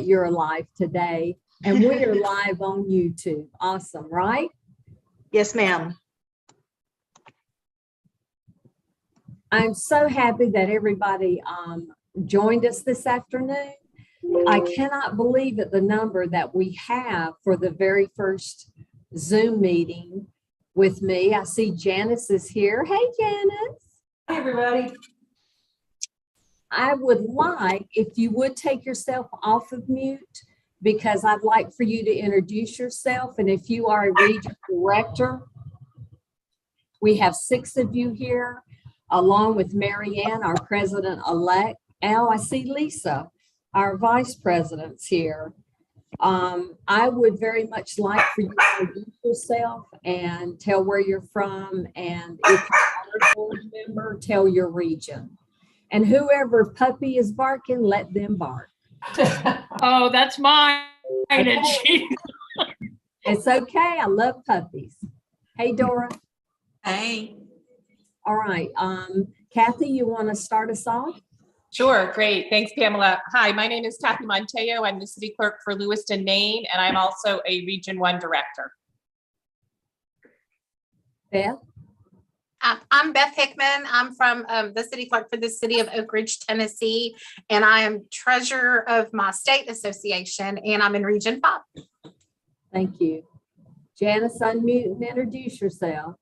you're live today, and we are live on YouTube. Awesome, right? Yes, ma'am. I'm so happy that everybody joined us this afternoon. I cannot believe at the number that we have for the very first Zoom meeting with me. I see Janice is here. Hey, Janice. Hi, everybody. I would like, if you would take yourself off of mute, because I'd like for you to introduce yourself. And if you are a region director, we have 6 of you here, along with Mary Ann, our president-elect. Al, I see Lisa, our vice president's here. I would very much like for you to introduce yourself and tell where you're from. And if you're a board member, tell your region. And whoever puppy is barking, let them bark. Oh, that's mine. Okay. It's okay. I love puppies. Hey, Dora. Hey. All right. Kathy, you want to start us off? Sure, great. Thanks, Pamela. Hi, my name is Kathy Monteo. I'm the city clerk for Lewiston, Maine, and I'm also a Region 1 director. Beth? I'm Beth Hickman. I'm from the city clerk for the city of Oak Ridge, Tennessee, and I am treasurer of my state association, and I'm in Region 5. Thank you. Janice, unmute and introduce yourself.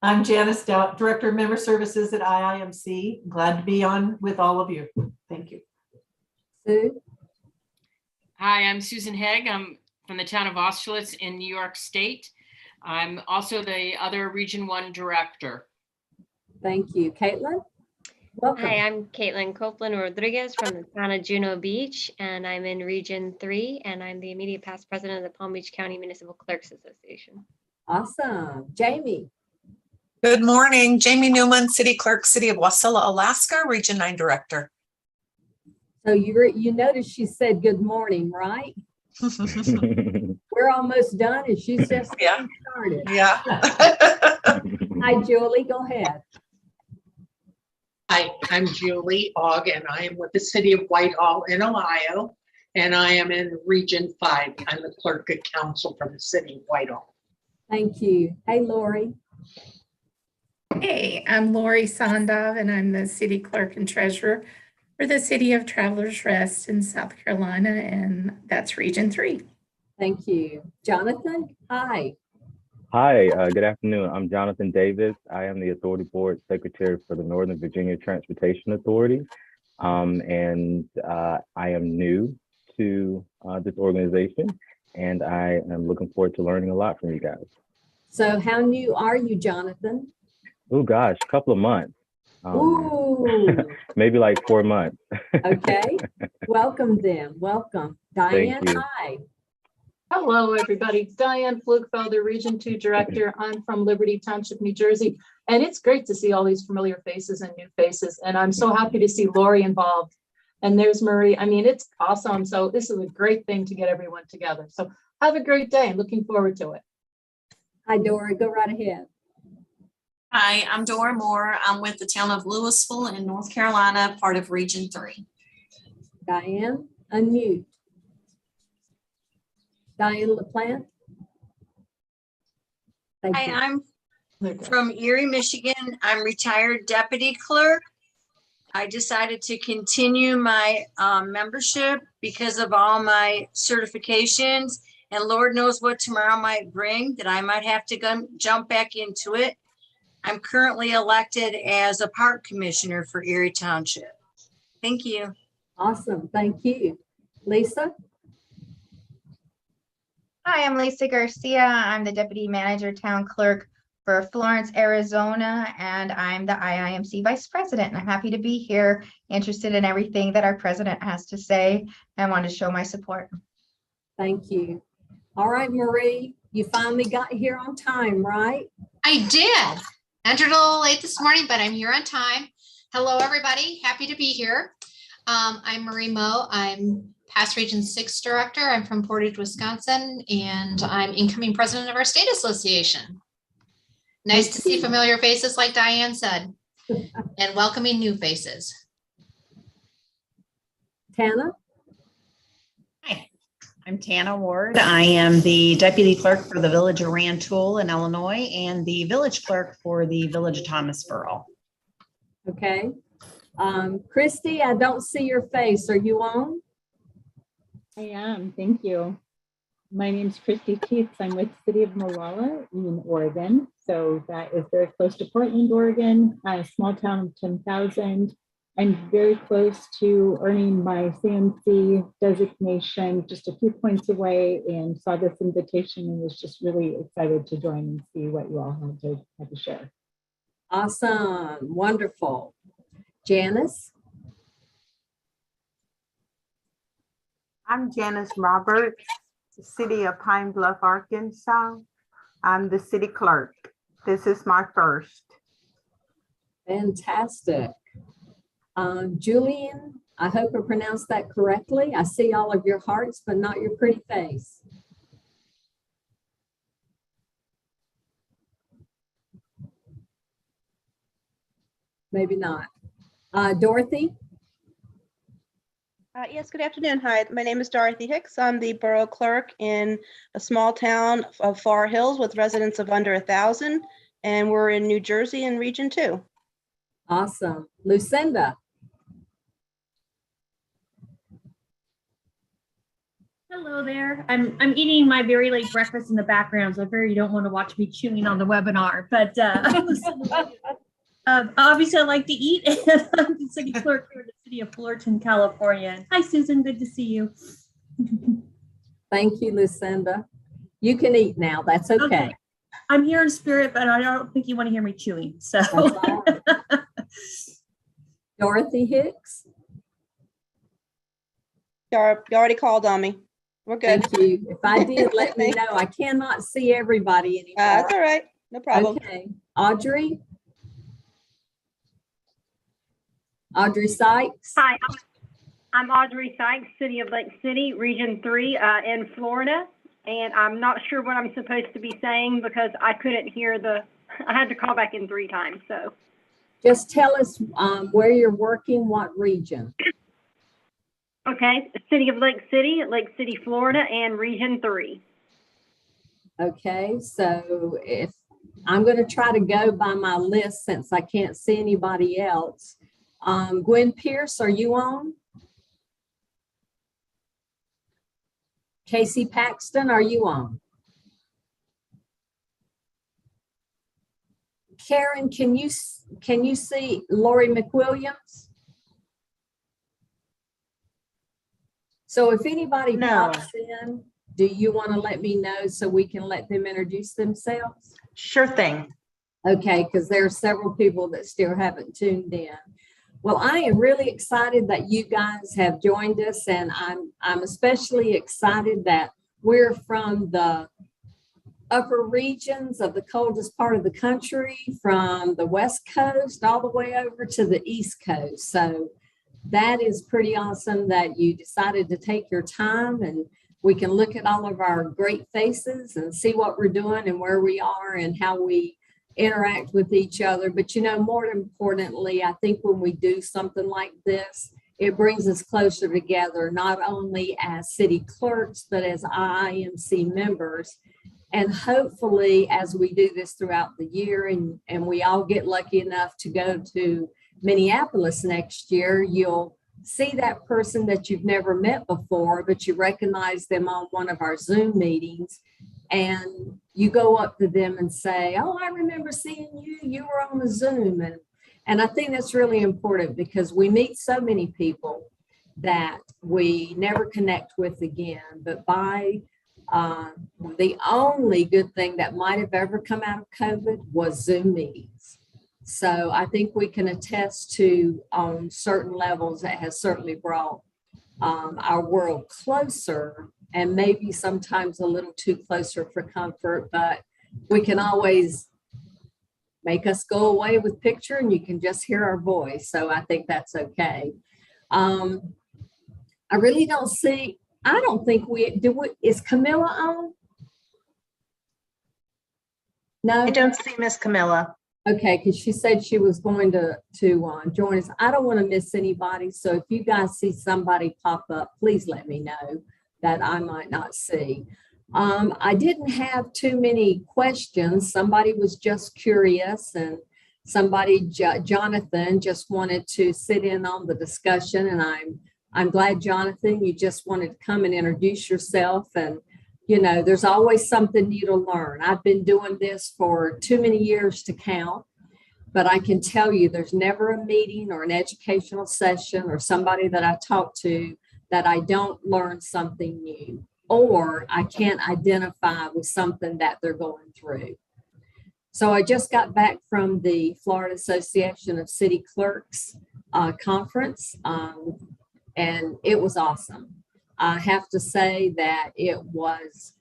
I'm Janice Stout, Director of Member Services at IIMC. Glad to be on with all of you. Thank you. Sue? Hi, I'm Susan Hegg. I'm from the town of Austerlitz in New York State. I'm also the other Region 1 director. Thank you. Caitlin? Welcome. Hi, I'm Caitlin Copeland Rodriguez from the town of Juneau Beach, and I'm in Region 3, and I'm the immediate past president of the Palm Beach County Municipal Clerks Association. Awesome. Jamie? Good morning, Jamie Newman, City Clerk, City of Wasilla, Alaska, Region 9 Director. So you noticed she said good morning, right? We're almost done and she's just Yeah. started. Yeah. Hi, Julie, go ahead. Hi, I'm Julie Ogg, and I am with the city of Whitehall in Ohio, and I am in Region 5. I'm the clerk of council for the city of Whitehall. Thank you. Hey, Lori. Hey, I'm Lori Sondov, and I'm the city clerk and treasurer for the city of Travelers Rest in South Carolina, and that's Region 3. Thank you. Jonathan, hi. Hi, good afternoon. I'm Jonathan Davis. I am the Authority Board Secretary for the Northern Virginia Transportation Authority, and I am new to this organization, and I am looking forward to learning a lot from you guys. So how new are you, Jonathan? Oh gosh, a couple of months. Ooh. Maybe like 4 months. Okay. Welcome then. Welcome. Diane, hi. Hello, everybody. Diane Flugfelder, Region 2 Director. I'm from Liberty Township, New Jersey. And it's great to see all these familiar faces and new faces. And I'm so happy to see Lori involved. And there's Marie. I mean, it's awesome. So this is a great thing to get everyone together. So have a great day. I'm looking forward to it. Hi, Dora. Go right ahead. Hi, I'm Dora Moore. I'm with the town of Louisville in North Carolina, part of Region 3. Diane, unmute. Diane LaPlante. Hi, I'm from Erie, Michigan. I'm retired deputy clerk. I decided to continue my membership because of all my certifications, and Lord knows what tomorrow might bring, that I might have to jump back into it. I'm currently elected as a park commissioner for Erie Township. Thank you. Awesome. Thank you. Lisa? Hi, I'm Lisa Garcia. I'm the Deputy Manager Town Clerk for Florence, Arizona, and I'm the IIMC Vice President. And I'm happy to be here, interested in everything that our president has to say, and want to show my support. Thank you. All right, Marie, you finally got here on time, right? I did. Entered a little late this morning, but I'm here on time. Hello, everybody. Happy to be here. I'm Marie Moe. I'm past Region 6 Director. I'm from Portage, Wisconsin, and I'm incoming president of our state association. Nice to see familiar faces like Diane said, and welcoming new faces. Tana? I'm Tana Ward. I am the Deputy Clerk for the Village of Rantoul in Illinois and the Village Clerk for the Village of Thomasboro. Okay. Christy, I don't see your face. Are you on? I am. Thank you. My name is Christy Teets. I'm with the City of Molalla in Oregon. So that is very close to Portland, Oregon, a small town of 10,000. I'm very close to earning my CMC designation, just a few points away, and saw this invitation and was just really excited to join and see what you all have to share. Awesome. Wonderful. Janice? I'm Janice Roberts, the City of Pine Bluff, Arkansas. I'm the city clerk. This is my first. Fantastic. Julian, I hope I pronounced that correctly. I see all of your hearts, but not your pretty face. Maybe not. Dorothy? Yes, good afternoon. Hi, my name is Dorothy Hicks. I'm the borough clerk in a small town of Far Hills with residents of under 1,000, and we're in New Jersey in Region 2. Awesome. Lucinda? Hello there. I'm eating my very late breakfast in the background, so I figure you don't want to watch me chewing on the webinar. But obviously, I like to eat, and I'm the city clerk here in the city of Fullerton, California. Hi, Susan. Good to see you. Thank you, Lucinda. You can eat now. That's okay. I'm here in spirit, but I don't think you want to hear me chewing. So, Dorothy Hicks. You already called on me. We're good. Thank you. If I did, let me know. I cannot see everybody anymore. That's all right. No problem. Okay. Audrey? Audrey Sykes? Hi, I'm Audrey Sykes, City of Lake City, Region 3 in Florida. And I'm not sure what I'm supposed to be saying because I couldn't hear I had to call back in 3 times. So just tell us where you're working, what region. Okay, City of Lake City, Florida, and Region 3. Okay, so if I'm going to try to go by my list since I can't see anybody else. Gwen Pierce, are you on? Casey Paxton, are you on? Karen, can you see Lori McWilliams? So if anybody pops in, do you want to let me know so we can let them introduce themselves? Sure thing. Okay, because there are several people that still haven't tuned in. Well, I am really excited that you guys have joined us, and I'm especially excited that we're from the upper regions of the coldest part of the country, from the West Coast all the way over to the East Coast. So that is pretty awesome that you decided to take your time, and we can look at all of our great faces and see what we're doing and where we are and how we interact with each other. But more importantly, I think when we do something like this, it brings us closer together, not only as city clerks, but as IIMC members. And hopefully, as we do this throughout the year and we all get lucky enough to go to Minneapolis next year, you'll see that person that you've never met before, but you recognize them on one of our Zoom meetings. And you go up to them and say, oh, I remember seeing you. You were on the Zoom. And I think that's really important because we meet so many people that we never connect with again. But by the only good thing that might have ever come out of COVID was Zoom meetings. So I think we can attest to on certain levels that has certainly brought our world closer, and maybe sometimes a little too closer for comfort, but we can always make us go away with picture and you can just hear our voice. So I think that's okay. I really don't see, I don't think is Camilla on? No? I don't see Miss Camilla. Okay, because she said she was going to join us. I don't want to miss anybody. So if you guys see somebody pop up, please let me know. that I might not see. I didn't have too many questions. Somebody was just curious, and somebody, Jonathan, just wanted to sit in on the discussion. And I'm glad, Jonathan, you just wanted to come and introduce yourself. And, you know, there's always something new to learn. I've been doing this for too many years to count, but I can tell you there's never a meeting or an educational session or somebody that I talk to that I don't learn something new, or I can't identify with something that they're going through. So I just got back from the Florida Association of City Clerks conference, and it was awesome. I have to say that it was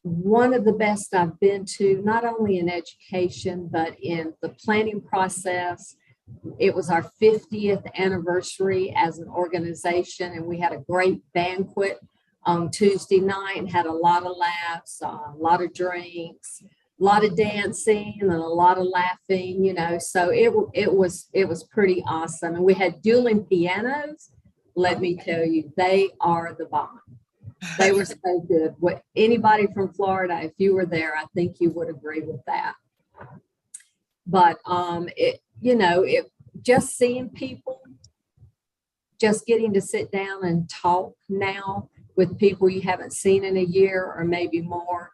one of the best I've been to, not only in education, but in the planning process. It was our 50th anniversary as an organization, and we had a great banquet on Tuesday night, had a lot of laughs, a lot of drinks, a lot of dancing, and a lot of laughing, you know, so it was pretty awesome. And we had dueling pianos. Let me tell you, they are the bomb. They were so good. What anybody from Florida, if you were there, I think you would agree with that. But it just seeing people, just getting to sit down and talk now with people you haven't seen in a year or maybe more,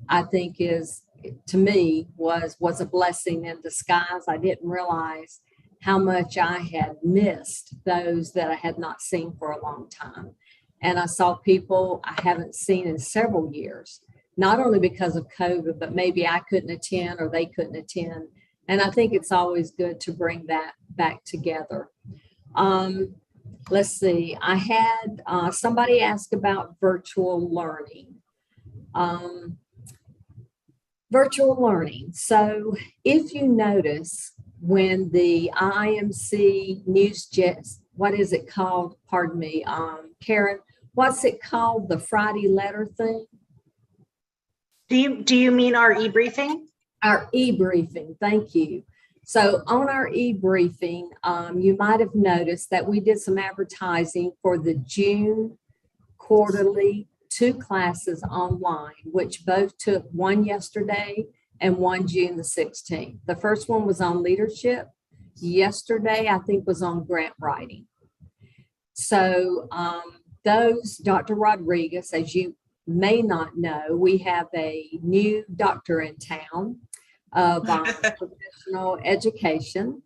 I think is, to me, was a blessing in disguise. I didn't realize how much I had missed those that I had not seen for a long time. And I saw people I haven't seen in several years, not only because of COVID, but maybe I couldn't attend or they couldn't attend. And I think it's always good to bring that back together. Let's see, I had somebody ask about virtual learning. Virtual learning. So if you notice when the IIMC Newsjet, what is it called? Pardon me, Karen, what's it called? The Friday letter thing? Do you mean our e-briefing? Our e-briefing, thank you. So on our e-briefing, you might have noticed that we did some advertising for the June quarterly 2 classes online, which both took, one yesterday and one June the 16th. The first one was on leadership. Yesterday, I think, was on grant writing. So those, Dr. Rodriguez, as you may not know, we have a new doctor in town of professional education,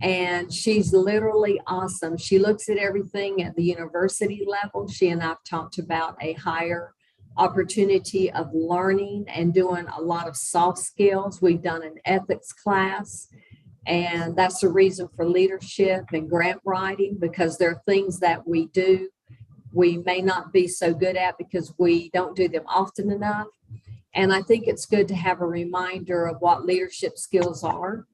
and she's literally awesome. She looks at everything at the university level. She and I've talked about a higher opportunity of learning and doing a lot of soft skills. We've done an ethics class, and that's the reason for leadership and grant writing, because there are things that we do we may not be so good at because we don't do them often enough. And I think it's good to have a reminder of what leadership skills are,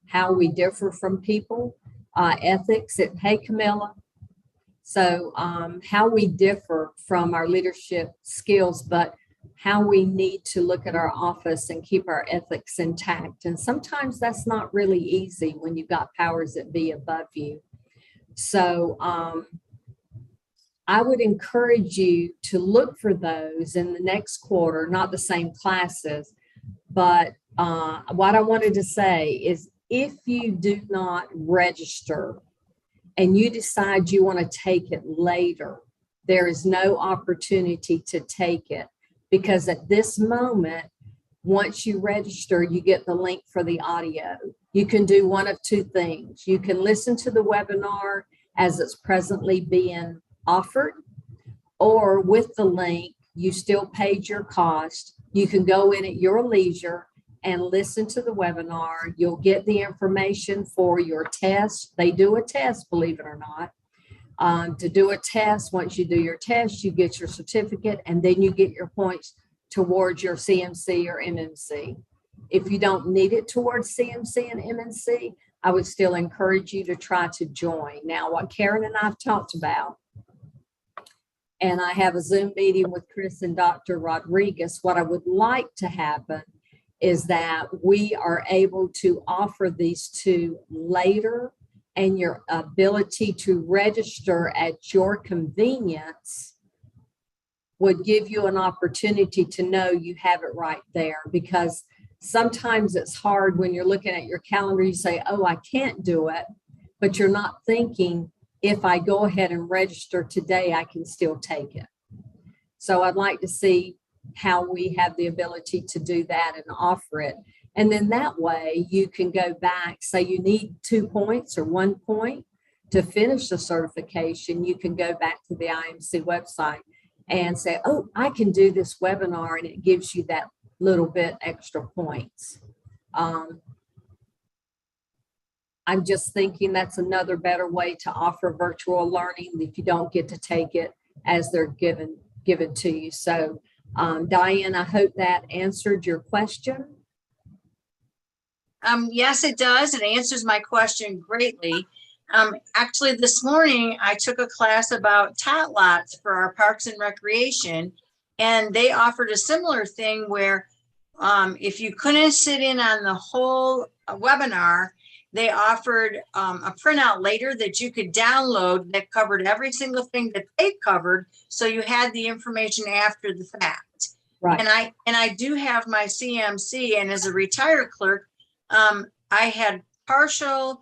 how we differ from people, ethics. Hey, Camilla. So how we differ from our leadership skills, but how we need to look at our office and keep our ethics intact. And sometimes that's not really easy when you've got powers that be above you. So I would encourage you to look for those in the next quarter, not the same classes, but what I wanted to say is if you do not register and you decide you want to take it later, there is no opportunity to take it, because at this moment, once you register, you get the link for the audio. You can do one of two things. You can listen to the webinar as it's presently being offered, or with the link, you still paid your cost. You can go in at your leisure and listen to the webinar. You'll get the information for your test. They do a test, believe it or not. To do a test, once you do your test, you get your certificate, and then you get your points towards your CMC or MMC. If you don't need it towards CMC and MMC, I would still encourage you to try to join. Now, what Karen and I've talked about, and I have a Zoom meeting with Chris and Dr. Rodriguez, what I would like to happen is that we are able to offer these two later, and your ability to register at your convenience would give you an opportunity to know you have it right there, because sometimes it's hard when you're looking at your calendar, you say, oh, I can't do it, but you're not thinking, if I go ahead and register today, I can still take it. So I'd like to see how we have the ability to do that and offer it. And then that way you can go back, say you need 2 points or 1 point to finish the certification. You can go back to the IMC website and say, oh, I can do this webinar, and it gives you that little bit extra points. I'm just thinking that's another better way to offer virtual learning if you don't get to take it as they're given to you. So Diane, I hope that answered your question. Yes, it does. It answers my question greatly. Actually, this morning I took a class about tot lots for our parks and recreation, and they offered a similar thing where if you couldn't sit in on the whole webinar, they offered a printout later that you could download that covered every single thing that they covered, so you had the information after the fact. Right. And I do have my CMC, and as a retired clerk, I had partial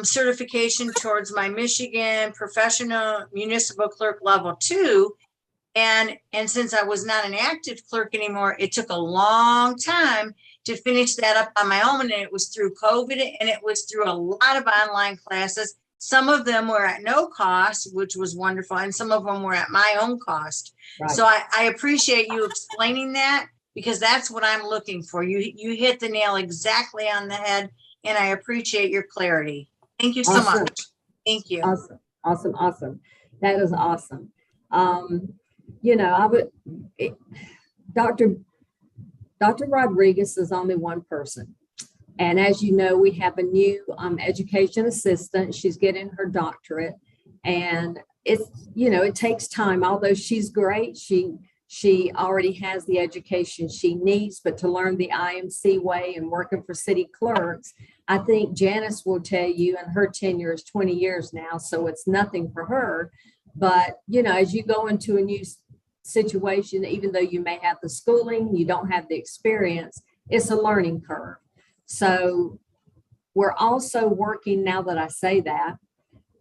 certification towards my Michigan professional municipal clerk level 2. And since I was not an active clerk anymore, it took a long time to finish that up on my own. And it was through COVID, and it was through a lot of online classes. Some of them were at no cost, which was wonderful. And some of them were at my own cost. Right. So I appreciate you explaining that, because that's what I'm looking for. You hit the nail exactly on the head, and I appreciate your clarity. Thank you so much. Thank you. Awesome. That is awesome. You know, Dr. Rodriguez is only one person. And as you know, we have a new education assistant. She's getting her doctorate, and it's, you know, it takes time. Although she's great, she already has the education she needs, but to learn the IMC way and working for city clerks, I think Janice will tell you, and her tenure is 20 years now, so it's nothing for her. But, you know, as you go into a new situation, even though you may have the schooling, you don't have the experience, it's a learning curve. So we're also working, now that I say that,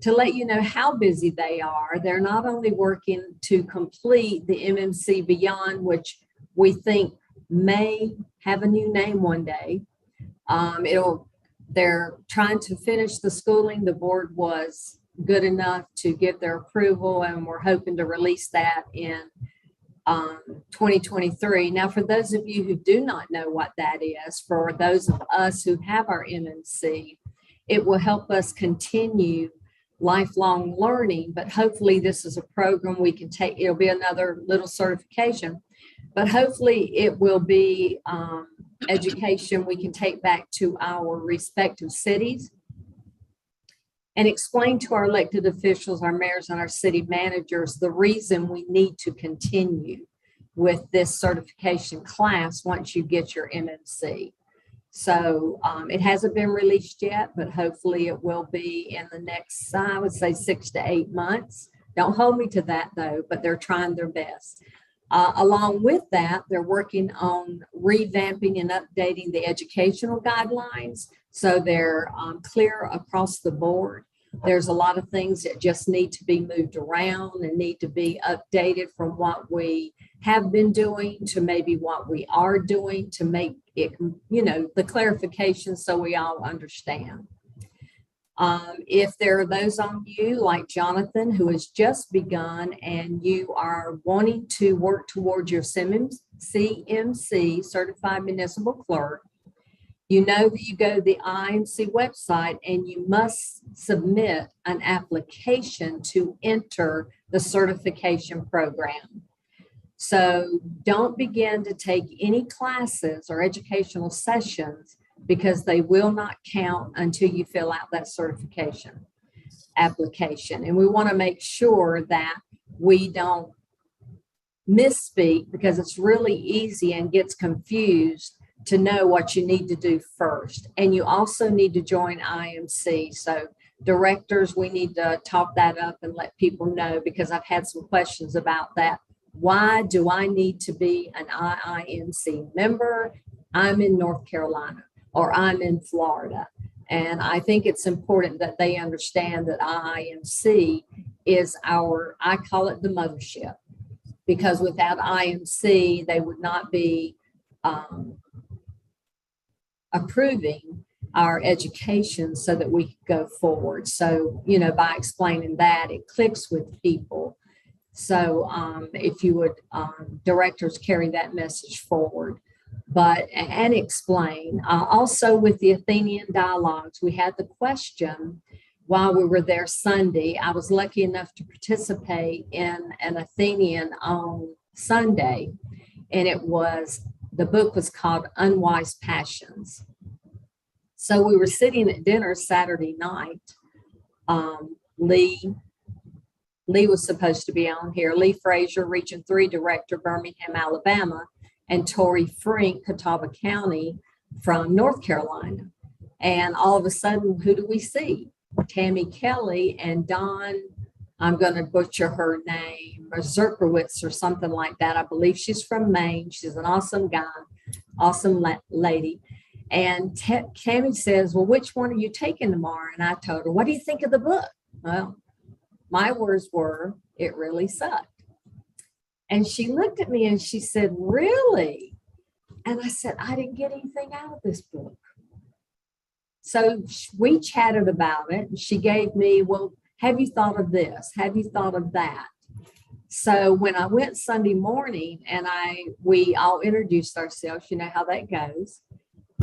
to let you know how busy they are. They're not only working to complete the MMC Beyond, which we think may have a new name one day. They're trying to finish the schooling. The board was good enough to give their approval, and we're hoping to release that in 2023. Now, for those of you who do not know what that is, for those of us who have our MMC, it will help us continue lifelong learning, but hopefully this is a program we can take. It'll be another little certification, but hopefully it will be education we can take back to our respective cities and explain to our elected officials, our mayors and our city managers, the reason we need to continue with this certification class once you get your MMC. So it hasn't been released yet, but hopefully it will be in the next, I would say, 6 to 8 months. Don't hold me to that though, but they're trying their best. Along with that, they're working on revamping and updating the educational guidelines, so they're clear across the board. There's a lot of things that just need to be moved around and need to be updated from what we have been doing to maybe what we are doing, to make it, you know, the clarification so we all understand. If there are those on you like Jonathan who has just begun and you are wanting to work towards your CMC, Certified Municipal Clerk, you know that you go to the IMC website and you must submit an application to enter the certification program. So don't begin to take any classes or educational sessions, because they will not count until you fill out that certification application. And we want to make sure that we don't misspeak, because it's really easy and gets confused to know what you need to do first. And you also need to join IMC. So directors, we need to talk that up and let people know, because I've had some questions about that Why do I need to be an IIMC member? I'm in North Carolina or I'm in Florida. And I think it's important that they understand that IIMC is I call it the mothership, because without IMC, they would not be approving our education so that we could go forward. So, by explaining that, it clicks with people. So if you would, directors, carry that message forward, and explain. Also with the Athenian dialogues, we had the question while we were there Sunday. I was lucky enough to participate in an Athenian on Sunday, and the book was called Unwise Passions. So we were sitting at dinner Saturday night. Lee was supposed to be on here. Lee Frazier, Region 3 Director, Birmingham, Alabama, and Tori Frink, Catawba County from North Carolina. And all of a sudden, who do we see? Tammy Kelly and Dawn, I'm going to butcher her name, Zerkowitz or something like that. I believe she's from Maine. She's an awesome guy, awesome lady. And Tammy says, well, which one are you taking tomorrow? And I told her, what do you think of the book? Well, my words were, it really sucked. And she looked at me and she said, really? And I said, I didn't get anything out of this book. So we chatted about it. And she gave me, well, have you thought of this? Have you thought of that? So when I went Sunday morning and we all introduced ourselves, you know how that goes.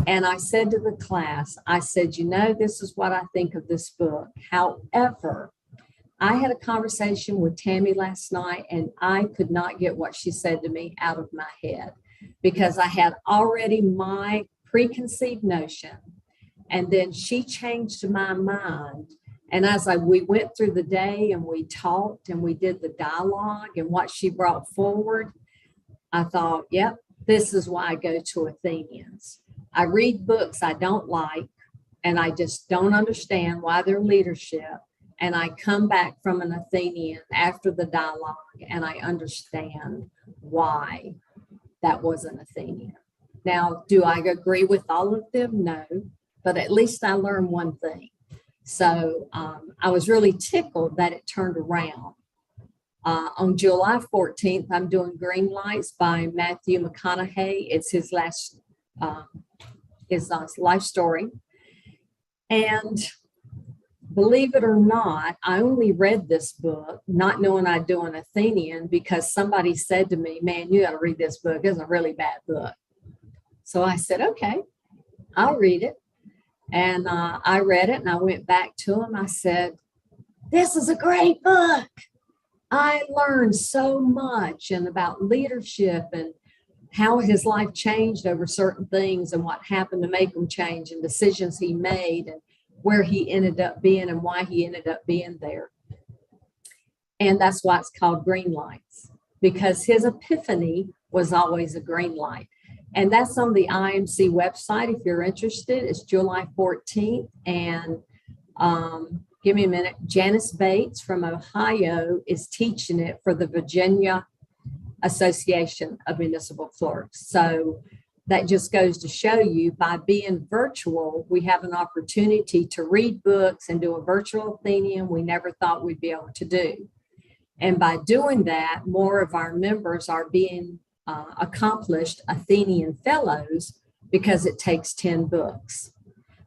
And I said to the class, I said, this is what I think of this book. However, I had a conversation with Tammy last night and I could not get what she said to me out of my head because I had already my preconceived notion. And then she changed my mind. And as we went through the day and we talked and we did the dialogue and what she brought forward, I thought, yep, this is why I go to Athenians. I read books I don't like and I just don't understand why their leadership. And I come back from an Athenian after the dialogue and I understand why that was an Athenian. Now, do I agree with all of them? No, but at least I learned one thing. So I was really tickled that it turned around. On July 14th, I'm doing Green Lights by Matthew McConaughey. It's his life story. And believe it or not, I only read this book, not knowing I'd do an Athenian, because somebody said to me, man, you got to read this book. It's a really bad book. So I said, okay, I'll read it. And I read it and I went back to him. I said, this is a great book. I learned so much and about leadership and how his life changed over certain things and what happened to make him change and decisions he made and where he ended up being and why he ended up being there. And that's why it's called Green Lights, because his epiphany was always a green light. And that's on the IMC website if you're interested. It's July 14th. And give me a minute. Janice Bates from Ohio is teaching it for the Virginia Association of Municipal Clerks. So that just goes to show you, by being virtual, we have an opportunity to read books and do a virtual Athenian we never thought we'd be able to do. And by doing that, more of our members are being accomplished Athenian fellows because it takes 10 books.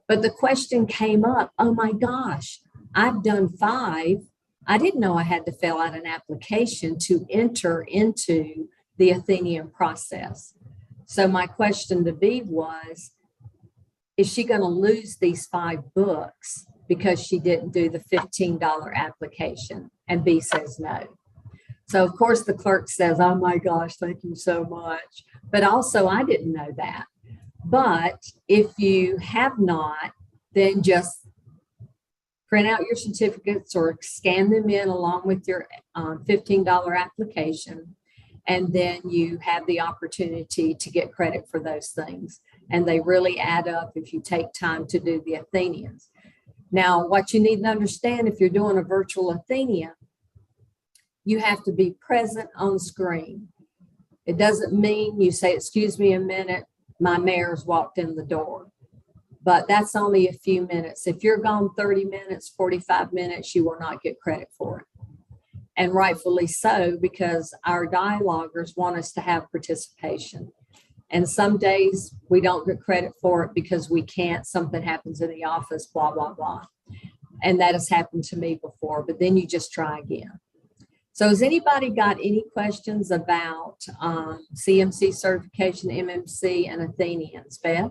But the question came up, oh my gosh, I've done 5. I didn't know I had to fill out an application to enter into the Athenian process. So my question to B was, is she going to lose these 5 books because she didn't do the $15 application? And B says no. So of course the clerk says, oh my gosh, thank you so much. But also I didn't know that. But if you have not, then just print out your certificates or scan them in along with your $15 application. And then you have the opportunity to get credit for those things. And they really add up if you take time to do the Athenians. Now, what you need to understand if you're doing a virtual Athenian, you have to be present on screen. It doesn't mean you say, excuse me a minute, my mayor's walked in the door. But that's only a few minutes. If you're gone 30 minutes, 45 minutes, you will not get credit for it. And rightfully so, because our dialoguers want us to have participation. And some days we don't get credit for it because we can't, something happens in the office, blah, blah, blah. And that has happened to me before, but then you just try again. So has anybody got any questions about CMC certification, MMC, and Athenians? Beth?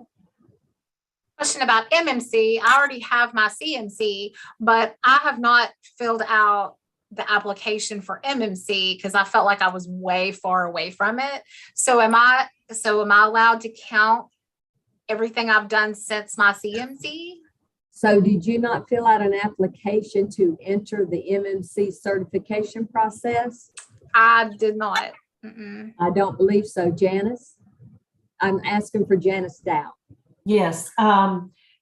Question about MMC. I already have my CMC, but I have not filled out the application for MMC because I felt like I was way far away from it. So am I allowed to count everything I've done since my CMC? So did you not fill out an application to enter the MMC certification process? I did not. Mm-mm. I don't believe so. Janice? I'm asking for Janice Dow. Yes,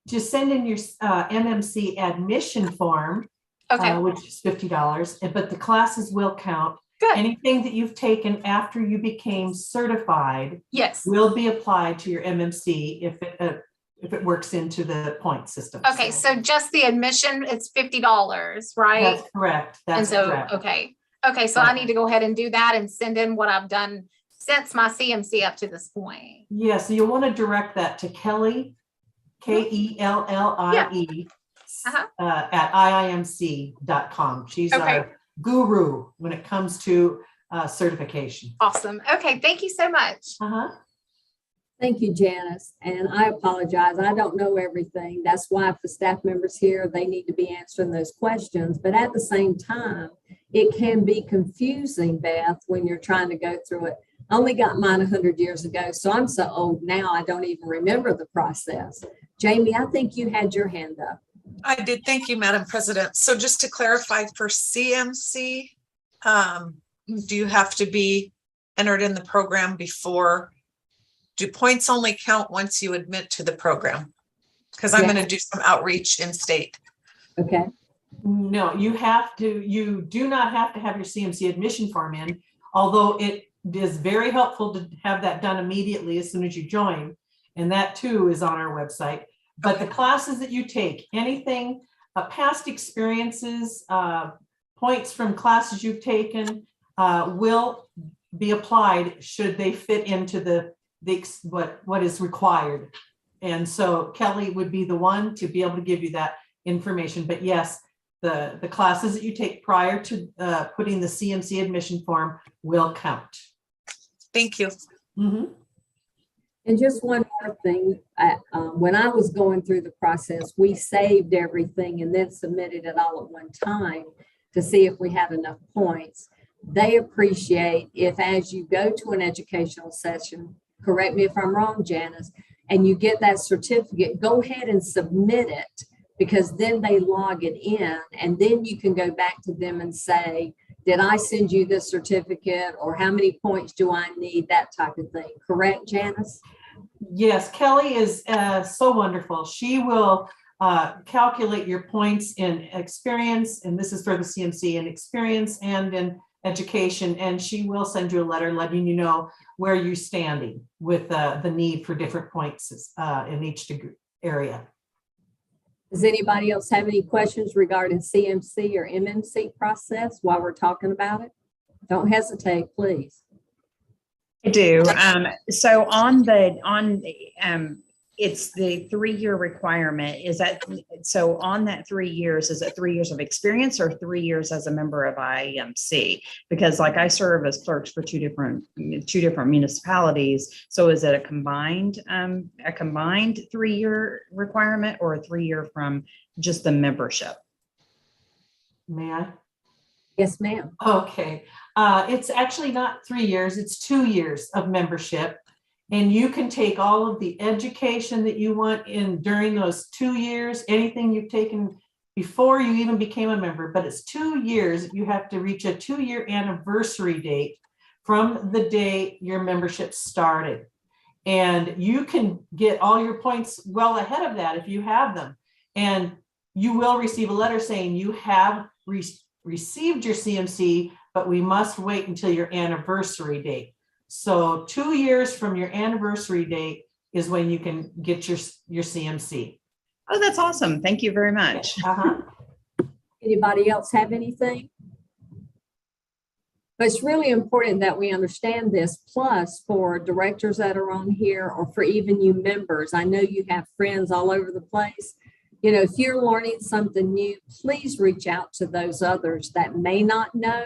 just send in your MMC admission form, okay, which is $50, but the classes will count. Good. Anything that you've taken after you became certified, yes, will be applied to your MMC if it works into the point system. Okay, so just the admission, it's $50, right? That's correct. That's correct. Okay, so I need to go ahead and do that and send in what I've done since my CMC up to this point. Yeah, so you'll want to direct that to Kelly, Kellie, at IIMC.com. She's our guru when it comes to certification. Awesome. Okay, thank you so much. Thank you, Janice. And I apologize. I don't know everything. That's why if the staff members here, they need to be answering those questions. But at the same time, it can be confusing, Beth, when you're trying to go through it. I only got mine 100 years ago, so I'm so old now, I don't even remember the process. Jamie, I think you had your hand up. I did. Thank you, Madam President. So just to clarify for CMC, do you have to be entered in the program before? Do points only count once you admit to the program? Because I'm going to do some outreach in state. Okay. No, you do not have to have your CMC admission form in, although it is very helpful to have that done immediately as soon as you join. And that too is on our website. But the classes that you take, anything, past experiences, points from classes you've taken will be applied should they fit into what is required. And so Kelly would be the one to be able to give you that information. But yes, the classes that you take prior to putting the CMC admission form will count. Thank you. Mm-hmm. And just one more thing, when I was going through the process, we saved everything and then submitted it all at one time to see if we had enough points. They appreciate if as you go to an educational session, correct me if I'm wrong, Janice, and you get that certificate, go ahead and submit it because then they log it in and then you can go back to them and say, did I send you this certificate or how many points do I need, that type of thing. Correct, Janice? Yes, Kelly is so wonderful. She will calculate your points in experience, and this is for the CMC, in experience and in education, and she will send you a letter letting you know where you're standing with the need for different points in each area. Does anybody else have any questions regarding CMC or MMC process while we're talking about it? Don't hesitate, please. I do. So it's the 3-year requirement. Is that, so on that 3 years, is it 3 years of experience or 3 years as a member of IIMC? Because like I serve as clerks for two different municipalities. So is it a combined 3-year requirement or a 3-year from just the membership? May I? Yes, ma'am. Okay. It's actually not 3 years, it's 2 years of membership. And you can take all of the education that you want in during those 2 years, anything you've taken before you even became a member, but it's 2 years. You have to reach a 2-year anniversary date from the day your membership started. And you can get all your points well ahead of that if you have them. And you will receive a letter saying you have received your CMC but we must wait until your anniversary date. So 2 years from your anniversary date is when you can get your CMC. Oh, that's awesome. Thank you very much. Anybody else have anything? But it's really important that we understand this. Plus, for directors that are on here, or for even you members, I know you have friends all over the place. You know, if you're learning something new, please reach out to those others that may not know,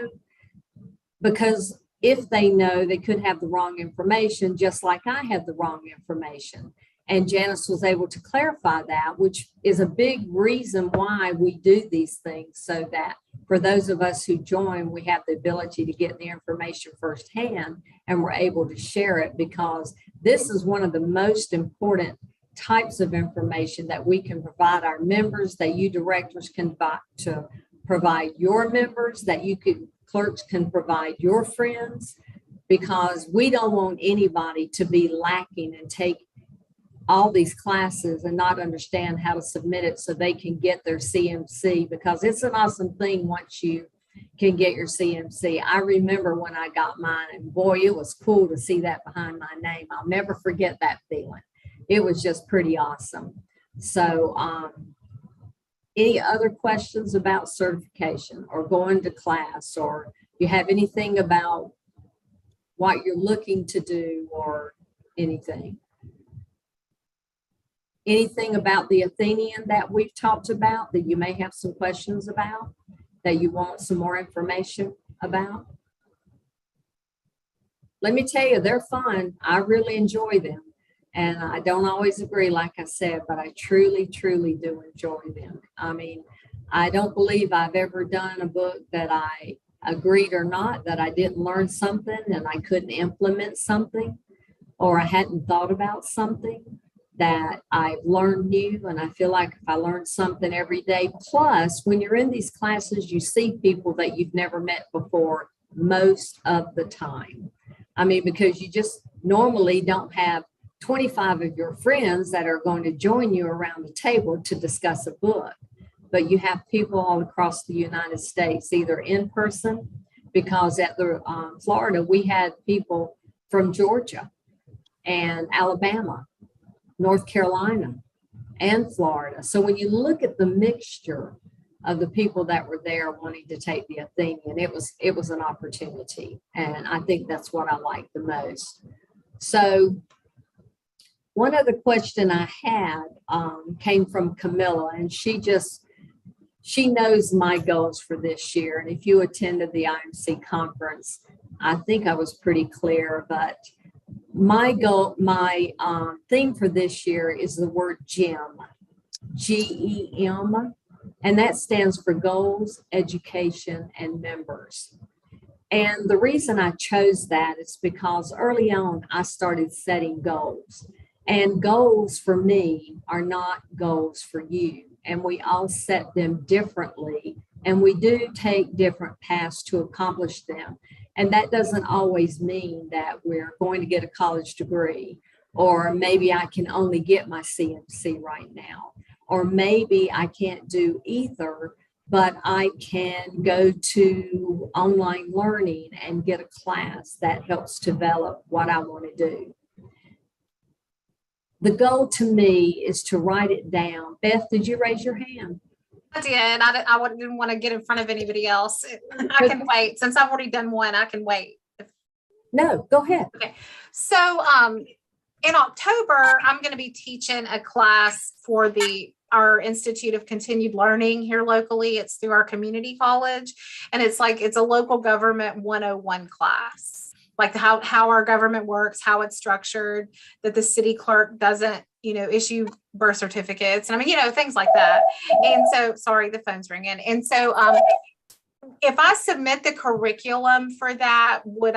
because if they know, they could have the wrong information, just like I had the wrong information. And Janice was able to clarify that, which is a big reason why we do these things, so that for those of us who join, we have the ability to get the information firsthand and we're able to share it, because this is one of the most important types of information that we can provide our members, that you directors can provide your members, that clerks can provide your friends, because we don't want anybody to be lacking and take all these classes and not understand how to submit it so they can get their CMC, because it's an awesome thing once you can get your CMC. I remember when I got mine, and boy, it was cool to see that behind my name. I'll never forget that feeling. It was just pretty awesome. So any other questions about certification or going to class, or you have anything about what you're looking to do or anything? Anything about the Athenian that we've talked about that you may have some questions about, that you want some more information about? Let me tell you, they're fun. I really enjoy them. And I don't always agree, like I said, but I truly, truly do enjoy them. I mean, I don't believe I've ever done a book that I agreed or not, that I didn't learn something and I couldn't implement something, or I hadn't thought about something that I've learned new. And I feel like if I learn something every day, plus when you're in these classes, you see people that you've never met before most of the time. I mean, because you just normally don't have 25 of your friends that are going to join you around the table to discuss a book, but you have people all across the United States, either in person, because at the Florida, we had people from Georgia and Alabama, North Carolina, and Florida. So when you look at the mixture of the people that were there wanting to take the Athenian, it was an opportunity. And I think that's what I like the most. So one other question I had came from Camilla, and she knows my goals for this year. And if you attended the IMC conference, I think I was pretty clear, but my goal, my theme for this year is the word GEM, GEM, and that stands for Goals, Education, and Members. And the reason I chose that is because early on I started setting goals, and goals for me are not goals for you. And we all set them differently, and we do take different paths to accomplish them. And that doesn't always mean that we're going to get a college degree, or maybe I can only get my CMC right now, or maybe I can't do either, but I can go to online learning and get a class that helps develop what I want to do. The goal to me is to write it down. Beth, did you raise your hand? I did. I didn't want to get in front of anybody else. I can wait. Since I've already done one, I can wait. No, go ahead. Okay. So in October, I'm going to be teaching a class for our Institute of Continued Learning here locally. It's through our community college. And it's a local government 101 class, like how our government works, how it's structured, that the city clerk doesn't, issue birth certificates. And I mean, things like that. And so, sorry, the phone's ringing. And so if I submit the curriculum for that, would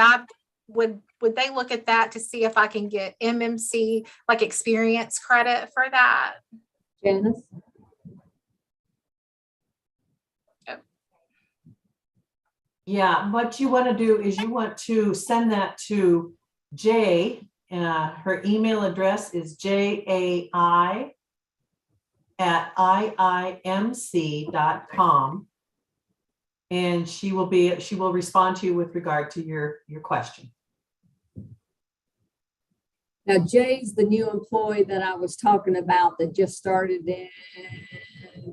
they look at that to see if I can get MMC, like experience credit for that? Janice? Yeah, what you want to do is you want to send that to Jay. Her email address is jai@iimc.com. and she will respond to you with regard to your question. Now, Jay's the new employee that I was talking about that just started in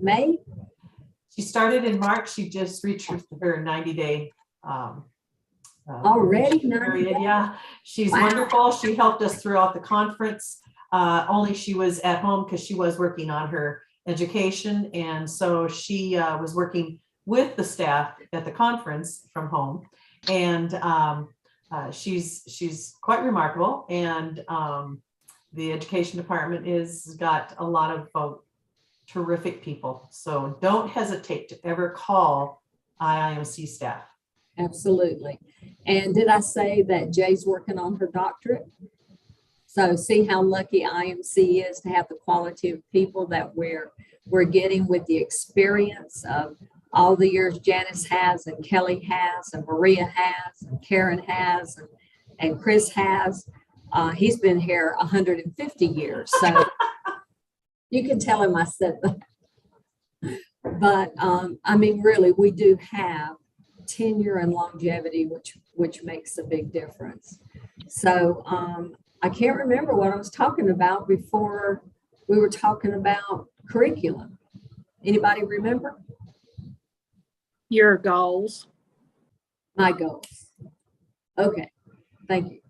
May. She started in March. She just reached her 90-day already period. Yeah, she's wow. Wonderful. She helped us throughout the conference. Only she was at home because she was working on her education, and so she was working with the staff at the conference from home, and she's quite remarkable. And the education department is got a lot of terrific people. So don't hesitate to ever call IIMC staff. Absolutely. And did I say that Jay's working on her doctorate? So see how lucky IMC is to have the quality of people that we're getting with the experience of all the years Janice has, and Kelly has, and Maria has, and Karen has, and Chris has. He's been here 150 years. So you can tell him I said that. But I mean, really, we do have tenure and longevity, which makes a big difference. So I can't remember what I was talking about before we were talking about curriculum. Anybody remember? Your goals. My goals. Okay, thank you.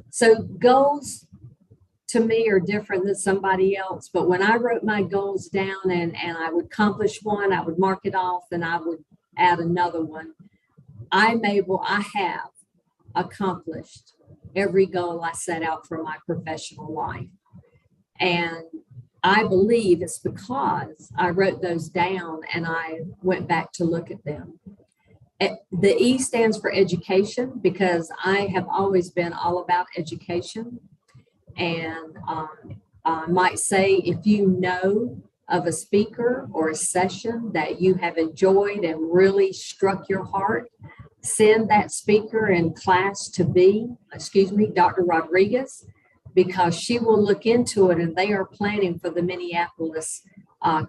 So goals to me are different than somebody else, but when I wrote my goals down and I would accomplish one, I would mark it off, and I would add another one. I have accomplished every goal I set out for my professional life. And I believe it's because I wrote those down and I went back to look at them. The E stands for education, because I have always been all about education. And I might say, if you know of a speaker or a session that you have enjoyed and really struck your heart, send that speaker in class to Dr. Rodriguez, because she will look into it, and they are planning for the Minneapolis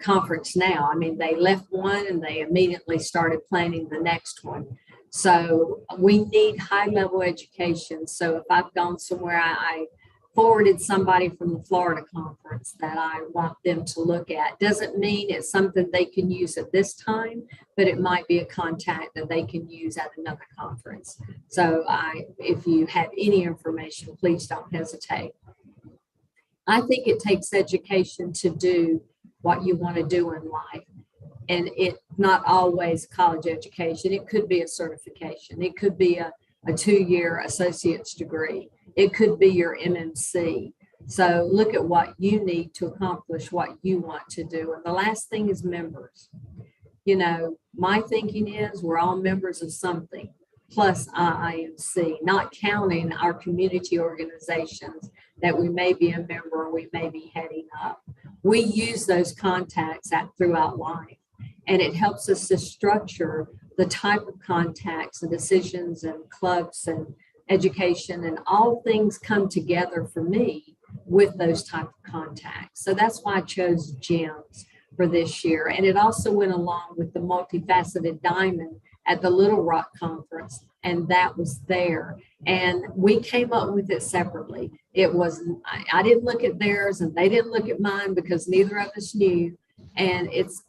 conference now. I mean, they left one and they immediately started planning the next one. So we need high-level education. So if I've gone somewhere, I forwarded somebody from the Florida conference that I want them to look at. Doesn't mean it's something they can use at this time, but it might be a contact that they can use at another conference. So if you have any information, please don't hesitate. I think it takes education to do what you want to do in life. And it's not always college education. It could be a certification. It could be a 2-year associate's degree. It could be your MMC. So look at what you need to accomplish what you want to do. And the last thing is members. You know, my thinking is we're all members of something, plus IIMC, not counting our community organizations that we may be a member or we may be heading up. We use those contacts throughout life, and it helps us to structure the type of contacts and decisions and clubs and education, and all things come together for me with those type of contacts. So that's why I chose GEMS for this year. And it also went along with the multifaceted diamond at the Little Rock conference, and that was there. And we came up with it separately. It was, I didn't look at theirs and they didn't look at mine because neither of us knew. And it's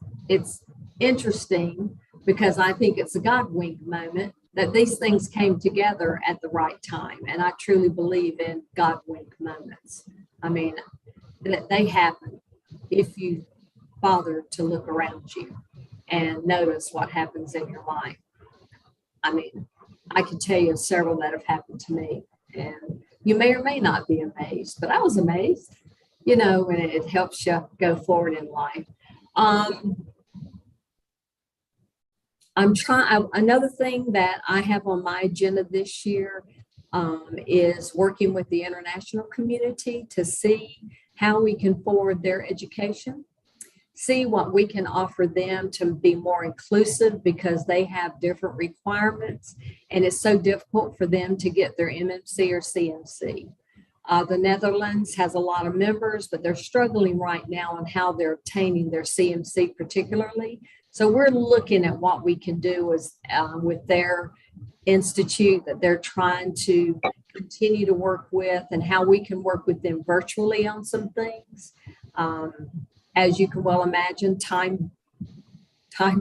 interesting because I think it's a God wink moment that these things came together at the right time. And I truly believe in God wink moments. I mean, that they happen if you bother to look around you and notice what happens in your life. I mean, I can tell you several that have happened to me, and you may or may not be amazed, but I was amazed, you know, and it helps you go forward in life. Another thing that I have on my agenda this year is working with the international community to see how we can forward their education, see what we can offer them to be more inclusive, because they have different requirements and it's so difficult for them to get their MMC or CMC. The Netherlands has a lot of members, but they're struggling right now on how they're obtaining their CMC particularly. So we're looking at what we can do as with their institute that they're trying to continue to work with, and how we can work with them virtually on some things. As you can well imagine, time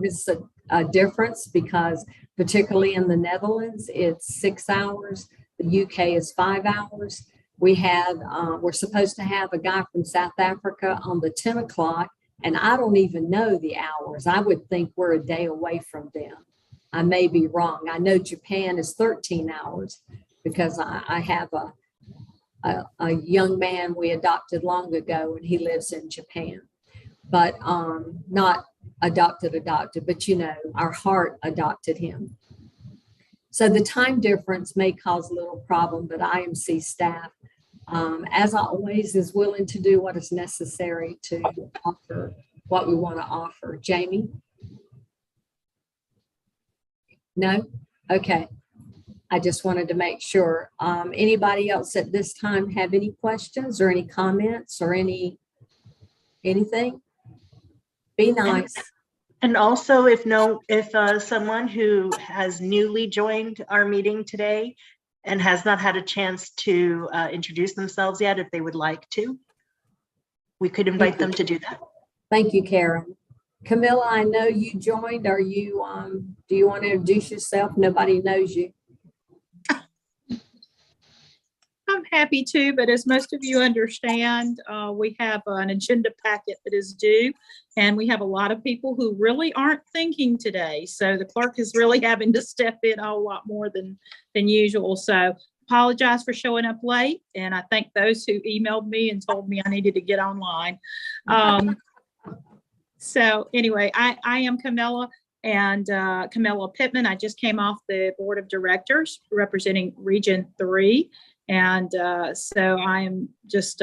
is a difference, because particularly in the Netherlands, it's 6 hours. The UK is 5 hours. We're supposed to have a guy from South Africa on the 10 o'clock, and I don't even know the hours. I would think we're a day away from them. I may be wrong. I know Japan is 13 hours because I have a young man we adopted long ago, and he lives in Japan, but not adopted, but you know, our heart adopted him. So the time difference may cause a little problem, but IMC staff, as always, is willing to do what is necessary to offer what we want to offer. Jamie? No? Okay. I just wanted to make sure. Anybody else at this time have any questions or any comments or anything? Be nice. And also, if someone who has newly joined our meeting today and has not had a chance to introduce themselves yet, if they would like to, we could invite them to do that. Thank you, Karen. Camilla, I know you joined. Are you, do you want to introduce yourself? Nobody knows you. I'm happy to, but as most of you understand, we have an agenda packet that is due, and we have a lot of people who really aren't thinking today. So the clerk is really having to step in a whole lot more than usual. So apologize for showing up late, and I thank those who emailed me and told me I needed to get online. So anyway, I am Camilla, and Camilla Pittman. I just came off the board of directors representing Region 3. And so I am just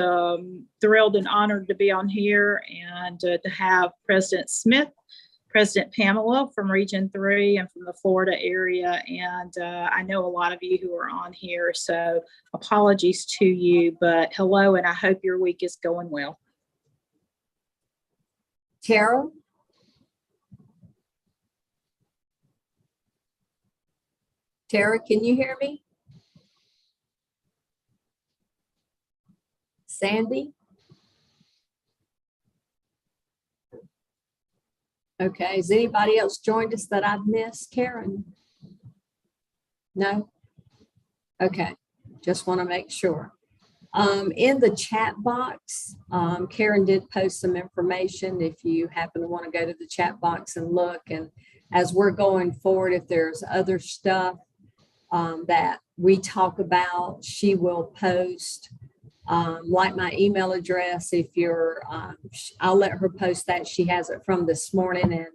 thrilled and honored to be on here, and to have President Smith, President Pamela from Region 3 and from the Florida area. And I know a lot of you who are on here, so apologies to you, but hello, and I hope your week is going well. Tara? Tara, can you hear me? Sandy? Okay, has anybody else joined us that I've missed? Karen? No? Okay, just want to make sure. In the chat box, Karen did post some information if you happen to want to go to the chat box and look. And as we're going forward, if there's other stuff that we talk about, she will post. Like my email address, if you're, I'll let her post that. She has it from this morning, and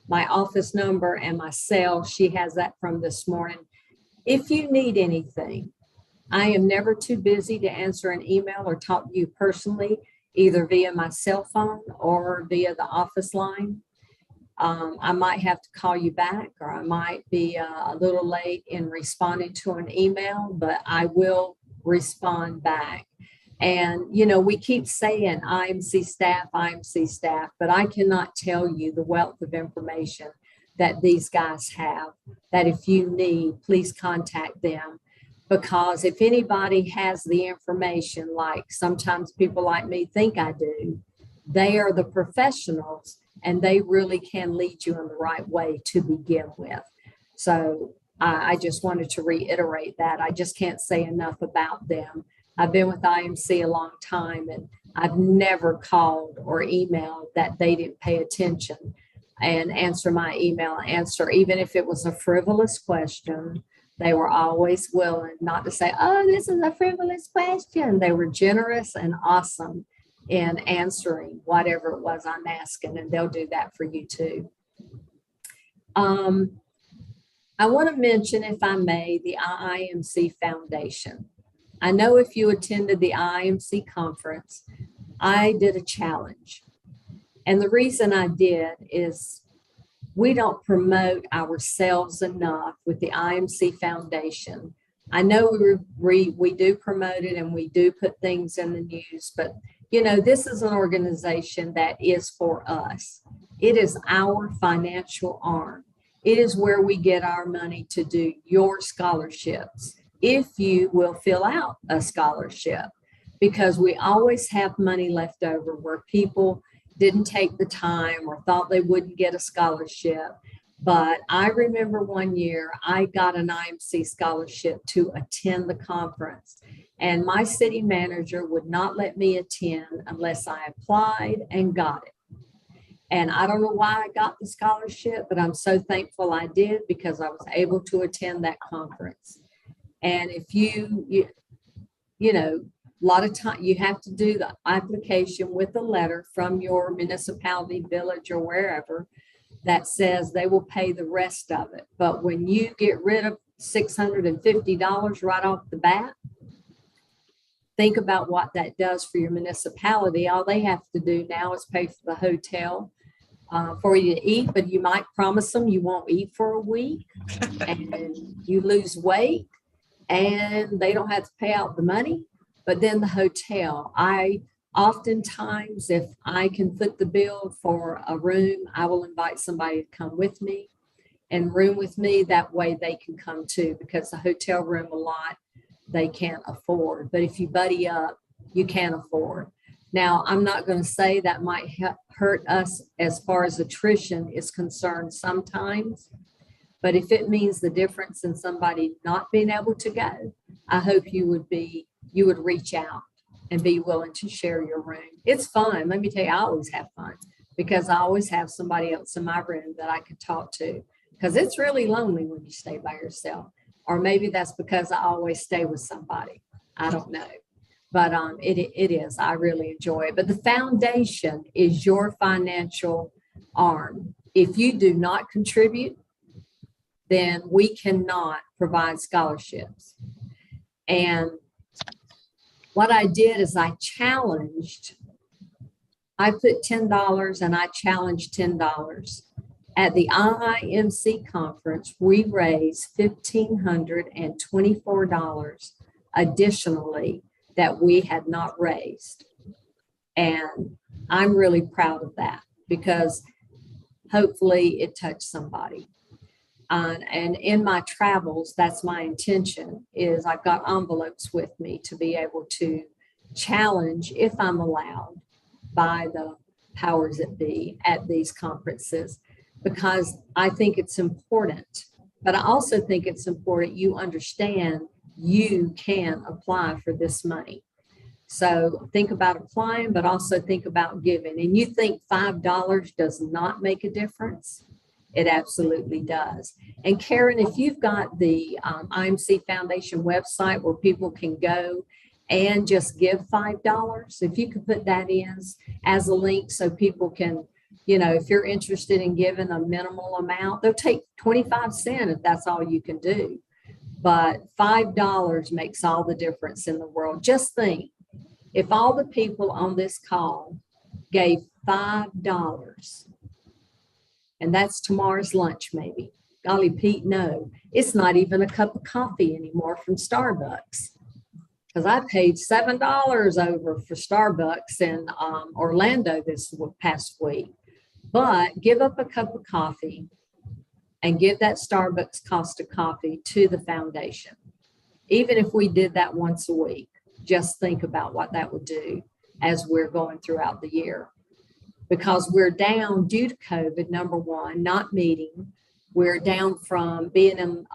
my office number and my cell, she has that from this morning. If you need anything, I am never too busy to answer an email or talk to you personally, either via my cell phone or via the office line. I might have to call you back, or I might be a little late in responding to an email, but I will respond back. And, you know, we keep saying IMC staff, but I cannot tell you the wealth of information that these guys have, that if you need, please contact them. Because if anybody has the information, like sometimes people like me think I do, they are the professionals, and they really can lead you in the right way to begin with. So I just wanted to reiterate that. I just can't say enough about them. I've been with IMC a long time, and I've never called or emailed that they didn't pay attention and answer my email, even if it was a frivolous question. They were always willing, not to say, oh, this is a frivolous question. They were generous and awesome in answering whatever it was I'm asking, and they'll do that for you too. I want to mention, if I may, the IIMC Foundation. I know if you attended the IIMC conference, I did a challenge. And the reason I did is we don't promote ourselves enough with the IIMC Foundation. I know we do promote it, and we do put things in the news, but you know, this is an organization that is for us. It is our financial arm. It is where we get our money to do your scholarships, if you will fill out a scholarship, because we always have money left over where people didn't take the time or thought they wouldn't get a scholarship. But I remember one year I got an IMC scholarship to attend the conference, and my city manager would not let me attend unless I applied and got it. And I don't know why I got the scholarship, but I'm so thankful I did, because I was able to attend that conference. And if you know, a lot of time you have to do the application with a letter from your municipality, village, or wherever that says they will pay the rest of it. But when you get rid of $650 right off the bat, think about what that does for your municipality. All they have to do now is pay for the hotel for you to eat, but you might promise them you won't eat for a week and you lose weight and they don't have to pay out the money. But then the hotel, I oftentimes, if I can foot the bill for a room, I will invite somebody to come with me and room with me. That way they can come too, because the hotel room a lot they can't afford. But if you buddy up, you can afford. Now, I'm not going to say that might hurt us as far as attrition is concerned sometimes, but if it means the difference in somebody not being able to go, I hope you would reach out and be willing to share your room. It's fun. Let me tell you, I always have fun because I always have somebody else in my room that I could talk to, because it's really lonely when you stay by yourself. Or maybe that's because I always stay with somebody. I don't know. But it is. I really enjoy it. But the foundation is your financial arm. If you do not contribute, then we cannot provide scholarships. And what I did is I put $10 and I challenged $10. At the IIMC conference, we raised $1,524 additionally that we had not raised. And I'm really proud of that, because hopefully it touched somebody. And in my travels, that's my intention, is I've got envelopes with me to be able to challenge, if I'm allowed by the powers that be at these conferences, because I think it's important. But I also think it's important you understand you can apply for this money. So think about applying, but also think about giving. And you think $5 does not make a difference? It absolutely does. And Karen, if you've got the IMC Foundation website where people can go and just give $5, if you could put that in as a link so people can, you know, if you're interested in giving a minimal amount, they'll take 25 cents if that's all you can do. But $5 makes all the difference in the world. Just think, if all the people on this call gave $5, and that's tomorrow's lunch maybe. Golly, Pete, no, it's not even a cup of coffee anymore from Starbucks. Because I paid $7 over for Starbucks in Orlando this past week. But give up a cup of coffee and give that Starbucks cost of coffee to the foundation. Even if we did that once a week, just think about what that would do as we're going throughout the year. Because we're down due to COVID, number one, not meeting. We're down from being in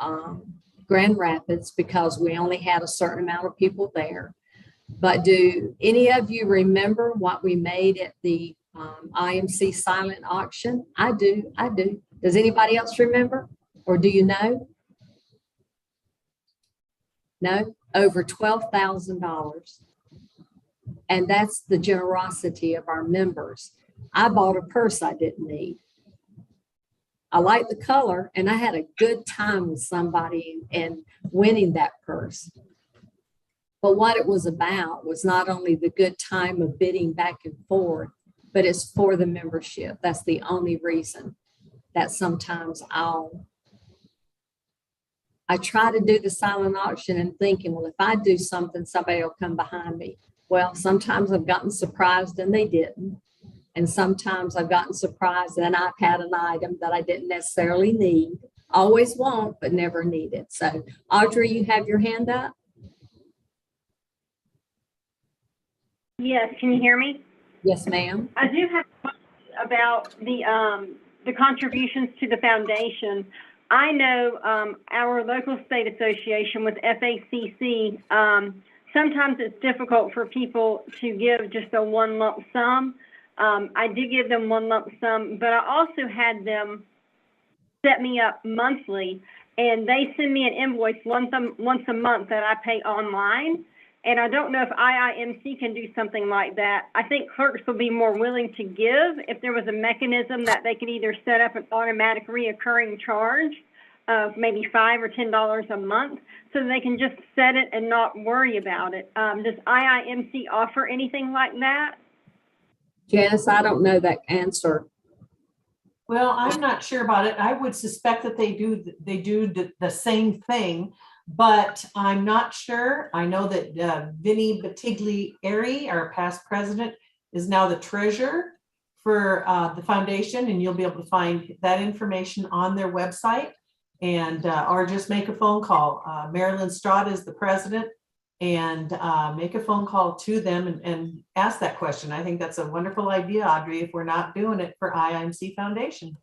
Grand Rapids because we only had a certain amount of people there. But do any of you remember what we made at the IMC silent auction? I do. Does anybody else remember? Or do you know? No? Over $12,000. And that's the generosity of our members. I bought a purse I didn't need. I liked the color and I had a good time with somebody and winning that purse. But what it was about was not only the good time of bidding back and forth, but it's for the membership. That's the only reason that sometimes I try to do the silent auction and thinking, well, if I do something, somebody will come behind me. Well, sometimes I've gotten surprised and they didn't. And sometimes I've gotten surprised and I've had an item that I didn't necessarily need. Always want, but never need it. So Audrey, you have your hand up? Yes, can you hear me? Yes, ma'am. I do have a question about the contributions to the foundation. I know our local state association with FACC, sometimes it's difficult for people to give just a one lump sum. I did give them one lump sum, but I also had them set me up monthly, and they send me an invoice once a month that I pay online. And I don't know if IIMC can do something like that. I think clerks would be more willing to give if there was a mechanism that they could either set up an automatic reoccurring charge of maybe $5 or $10 a month, so they can just set it and not worry about it. Does IIMC offer anything like that? Janice, I don't know that answer. Well, I'm not sure about it. I would suspect that they do the same thing, but I'm not sure. I know that Vinnie Batiglieri, our past president, is now the treasurer for the foundation, and you'll be able to find that information on their website, and or just make a phone call. Marilyn Strada is the president, and make a phone call to them and ask that question. I think that's a wonderful idea, Audrey, if we're not doing it for IIMC Foundation.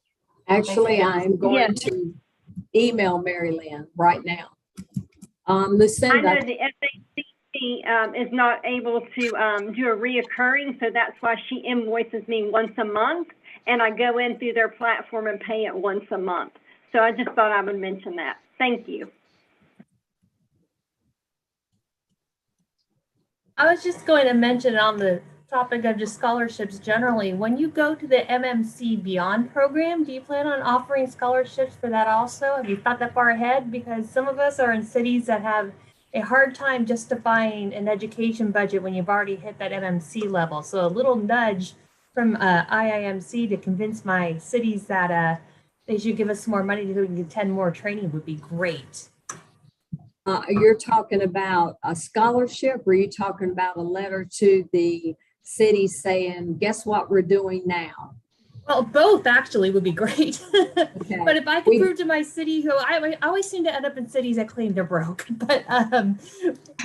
Actually, I'm going to email Mary Lynn right now. Lucinda. I know the FACC is not able to do a reoccurring, so that's why she invoices me once a month, and I go in through their platform and pay it once a month. So I just thought I would mention that. Thank you. I was just going to mention on the topic of just scholarships generally, when you go to the MMC Beyond program, do you plan on offering scholarships for that also? Have you thought that far ahead? Because some of us are in cities that have a hard time justifying an education budget when you've already hit that MMC level. So a little nudge from IIMC to convince my cities that they should give us some more money to attend more training would be great. You're talking about a scholarship, or are you talking about a letter to the city saying, guess what we're doing now? Well, both actually would be great. Okay. But if I could prove to my city, who I always seem to end up in cities that claim they're broke, but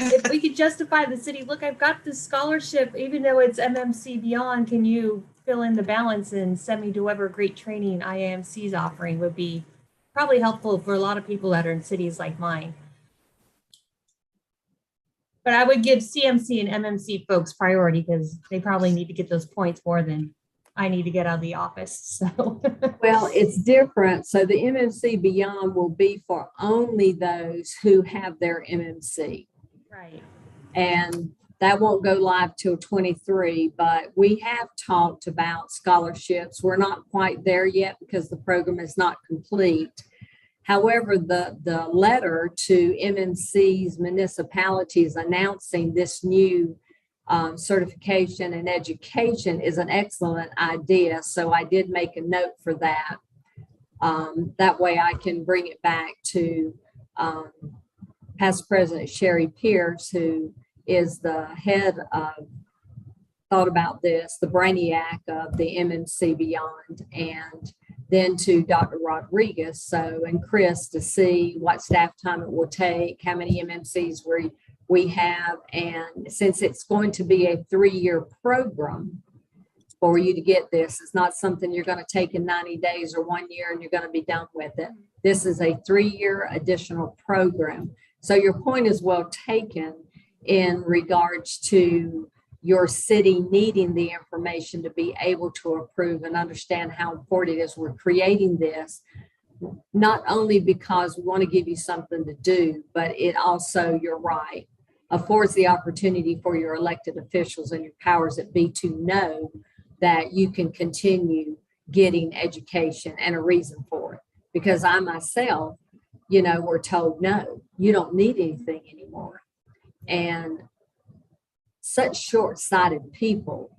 if we could justify the city, look, I've got this scholarship, even though it's MMC Beyond, can you fill in the balance and send me to whatever great training IIMC is offering, would be probably helpful for a lot of people that are in cities like mine. But I would give CMC and MMC folks priority because they probably need to get those points more than I need to get out of the office. So, well, it's different. So the MMC Beyond will be for only those who have their MMC. Right. And that won't go live till 23, but we have talked about scholarships. We're not quite there yet because the program is not complete. However, the letter to MMC's municipalities announcing this new certification and education is an excellent idea. So I did make a note for that. That way I can bring it back to past President Sherry Pierce, who is the head of, thought about this, the brainiac of the MMC Beyond, and then to Dr. Rodriguez, and Chris, to see what staff time it will take, how many MMCs we have. And since it's going to be a 3-year program for you to get this, it's not something you're going to take in 90 days or 1 year and you're going to be done with it. This is a 3-year additional program. So your point is well taken in regards to your city needing the information to be able to approve and understand how important it is we're creating this, not only because we want to give you something to do, but it also, you're right, affords the opportunity for your elected officials and your powers that be to know that you can continue getting education and a reason for it. Because I myself, were told, no, you don't need anything anymore. And such short-sighted people.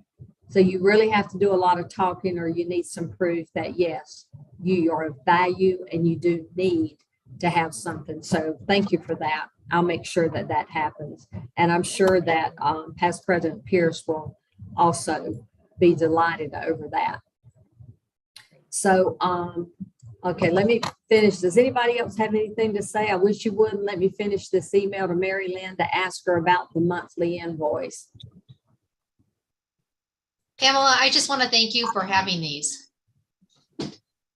So you really have to do a lot of talking, or you need some proof that yes, you are of value and you do need to have something. So thank you for that. I'll make sure that that happens. And I'm sure that past President Pierce will also be delighted over that. So, okay, let me finish. Does anybody else have anything to say? I wish you would let me finish this email to Mary Lynn to ask her about the monthly invoice. Pamela, I just want to thank you for having these.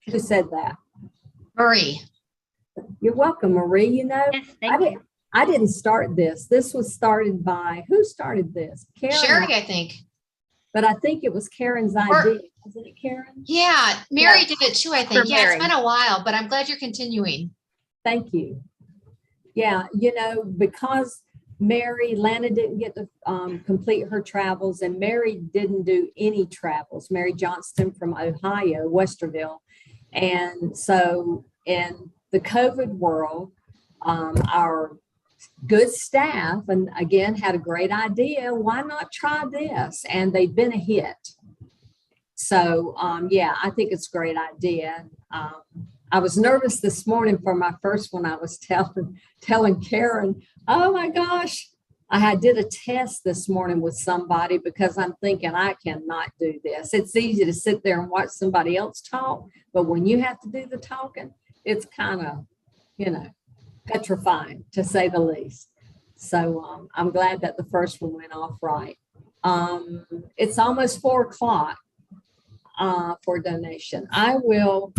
Who said that? Marie. You're welcome, Marie. You know, Yes, thank you. I didn't start this. This was started by, who started this? Karen. Sherry, I think. But I think it was Karen's idea. Wasn't it, Karen? Yeah, Mary Yeah. did it too, I think. For Yeah, Mary. it's been a while, but I'm glad you're continuing. Thank you. Yeah, you know, because Lana didn't get to complete her travels, and Mary didn't do any travels. Mary Johnston from Ohio, Westerville. And so in the COVID world, our good staff, and again, had a great idea. Why not try this? And they've been a hit. So yeah, I think it's a great idea. I was nervous this morning for my first one. I was telling Karen, oh my gosh, I did a test this morning with somebody because I'm thinking I cannot do this. It's easy to sit there and watch somebody else talk, but when you have to do the talking, it's kind of, you know, petrifying to say the least. So I'm glad that the first one went off right. It's almost 4 o'clock for donation. I will,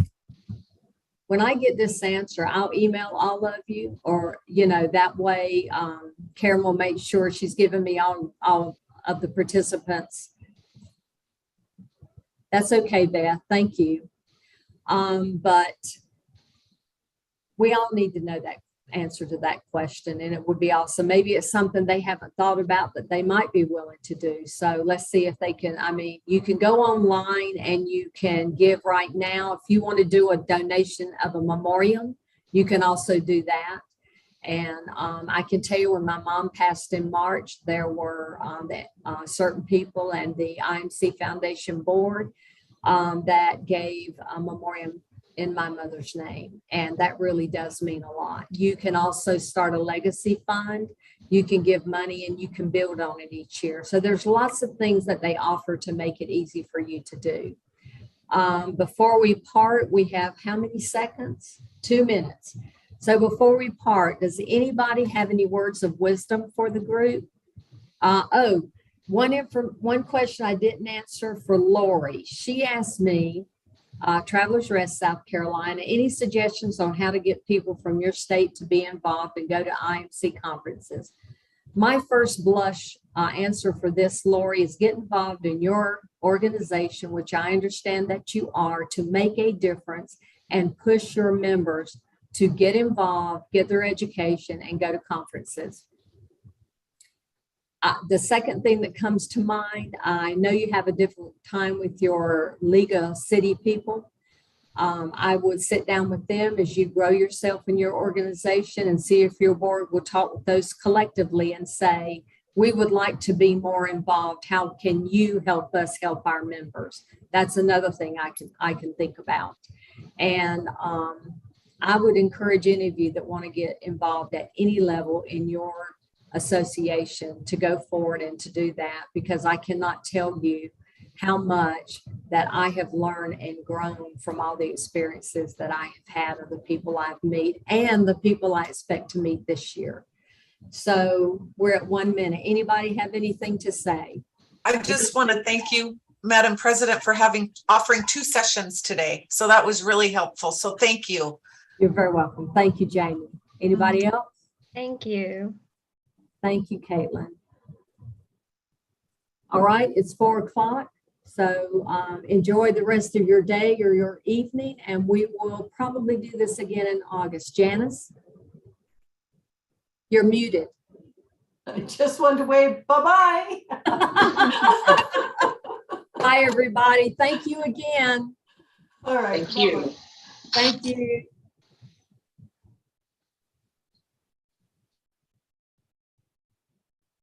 when I get this answer, I'll email all of you, or, you know, that way Karen will make sure she's giving me all of the participants. That's okay, Beth. Thank you. But we all need to know that answer to that question, and it would be awesome. Maybe it's something they haven't thought about that they might be willing to do. So let's see if they can. I mean, you can go online and you can give right now. If you want to do a donation of a memoriam, you can also do that. And I can tell you, when my mom passed in March, there were certain people and the IIMC Foundation board that gave a memoriam in my mother's name. And that really does mean a lot. You can also start a legacy fund. You can give money and you can build on it each year. So there's lots of things that they offer to make it easy for you to do. Before we part, we have how many seconds? 2 minutes. So before we part, does anybody have any words of wisdom for the group? One question I didn't answer for Lori. She asked me, Travelers Rest, South Carolina, any suggestions on how to get people from your state to be involved and go to IMC conferences? My first blush answer for this, Lori, is get involved in your organization, which I understand that you are, to make a difference and push your members to get involved, get their education, and go to conferences. The second thing that comes to mind, I know you have a different time with your League of City people. I would sit down with them as you grow yourself in your organization and see if your board will talk with those collectively and say, we would like to be more involved. How can you help us help our members? That's another thing I can think about. And I would encourage any of you that want to get involved at any level in your association to go forward and to do that, because I cannot tell you how much that I have learned and grown from all the experiences that I have had of the people I've met and the people I expect to meet this year. So we're at 1 minute. Anybody have anything to say? I just want to thank you, Madam President, for offering 2 sessions today. So that was really helpful. So thank you. You're very welcome. Thank you, Jamie. Anybody else? Thank you. Thank you, Caitlin. All right, it's 4 o'clock. So enjoy the rest of your day or your evening, and we will probably do this again in August. Janice, you're muted. I just wanted to wave bye-bye. Bye, everybody. Thank you again. All right. Thank you. Thank you.